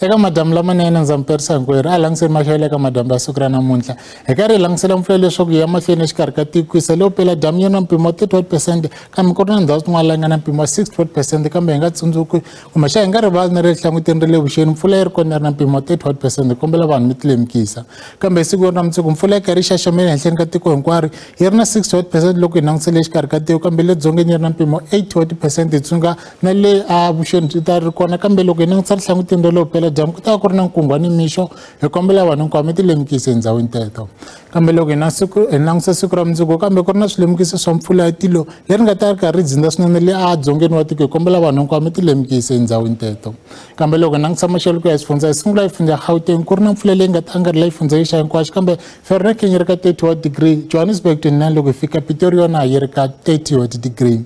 eka madam lama nene ndza mperisa hinkwerhu a langiseni maxelo eka madam ya siku ra namuntlha hi karhi hi langisela mpfula leswaku hi ya mahlweni exikarhi ka tiko leyo pela damu yi na mpimo wa 31% kambe ku ri na ndhawu tin'wana laha yi nga na mpimo wa 64% kambe hi nga tsundzuki kumbexana hi nga rivali na ri hlanguteni ri le vuxeni mpfula yi ri kona yi ri na mpimo wa 31% kombela vanhu mi ti lemukisa kambe hi siku ra mundzuku mpfula yi karhi yi xaxamela ehenhleni ka tiko hinkwaro yi ri na 68% loko hi langutisele exikarhi ka tiko kambe le dzongeni yi ri na mpimo wa 80% hi tsunga na le vuxeni byi ta ri kona kambe loko hi langutisa ri hlanguteni ro leyo pela damu ku ta ku ri na nkungwani mixo hi kombela vanhu hinkwavo mi ti lemukise hi ndhawini teto kambe loko hi langutisa siku ra mundzuku kambe ku ri na swilemukiso swa mpfula ya tilo leri nga ta ri karhi ri dzinda swinene le dzongeni wa tiko hi kombela vanhu hinkwavo mi ti lemukise hi ndhawini teto kambe loko hi langutisa maxelo ku ya xifundza hi sungula hi fundza Gauteng ku ri na mpfula leyi nga ta angarhela yi fundza yi xa hinkwaxo kambe Vereeniging yi ri ka 30 wa degree Johannesburg 29 loko hi fika Pretoria na yi ri ka 30 wa degree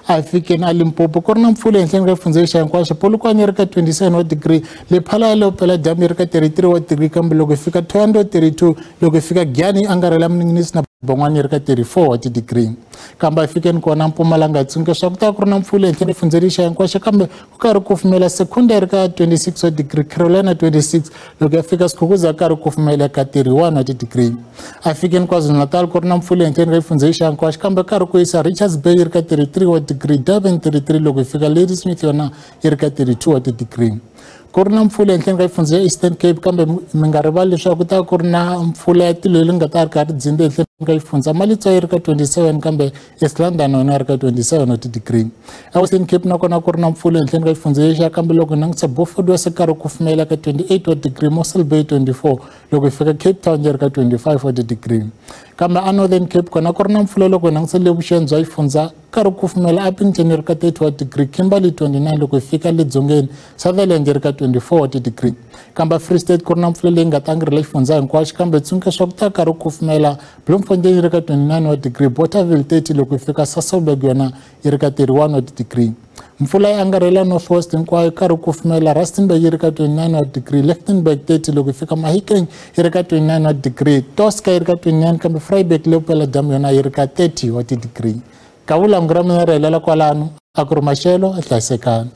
a fikeni a Limpopo ku ri na mpfula ehenhleni ka fundza yi xa hinkwaxo Polokwane yi ri ka 27 wa degree Lephala ya leopela damu yi ri ka 33 wa degree kambe loko hi fika Thohoyandou 32 loko hi fika Giyani yi angarhela Mninginisi na Bongwani yi ri ka 34 wa degree kambe hi fikeni kona Mpumalanga hi tsundzuka swa ku ta ku ri na mpfula ehenhleni fundza yi xa hinkwaxo kambe ku karhi kufumela Secunda yi ri ka 26 wa degree Carolina 26 loko ya fika Skukuza karhi kufumela ka 31 wa degree a fikeni KwaZulu-Natal ku ri na mpfula ehenhleni ka fundza yi xa hinkwaxo kambe karhi ku yisa Richards Bay yi ri ka 33 wa degree Durban 33 loko hi fika Ladysmith yona yi ri ka 32 wa degree ku ri na mpfula ehenhleni ka fundza ya Eastern Cape kambe mi nga rivali leswaku ku ta ku ri na mpfula ya tilo leyi nga ta ri karhi dzinda ehenhleni ka fundza Malitswa yi ri ka 27 kambe East London yona yi ri ka 27 wa degree Western Cape nakona ku ri na mpfula ehenhleni ka fundza ya kambe loko hi langutisa Beaufort West karhi kufumela ka 28 wa degree Mossel Bay 24 loko hi fika Cape Town yi ri ka 25 wa degree kambe a Northern Cape kona ku ri na mpfula loko hi langutisa le vuxeni bya xifundza karhi kufumela Upington yi ri ka 30 wa degree Kimberley 29 loko hi fika le dzongeni Sutherland yi ri ka 24 wa degree kambe Free State ku ri na mpfula leyi nga ta angarhela xifundza hinkwaxo kambe tsundzuka swa ku ta karhi kufumela Bloemfontein yi ri ka 29 wa degree Bothaville 30 loko hi fika Sasolburg yona yi ri ka 31 wa degree mpfula yi angarhela Northwest hinkwayo karhi kufumela Rustenburg yi ri ka 29 wa degree Lichtenburg 30 loko hi fika Mahikeng yi ri ka 29 wa degree Tosca yi ri ka 29 kambe Vryburg leopela damu yona yi ri ka 30 wa degree ka vulangu ra mina ri helela kwalano a ku ri maxelo a hlayisekani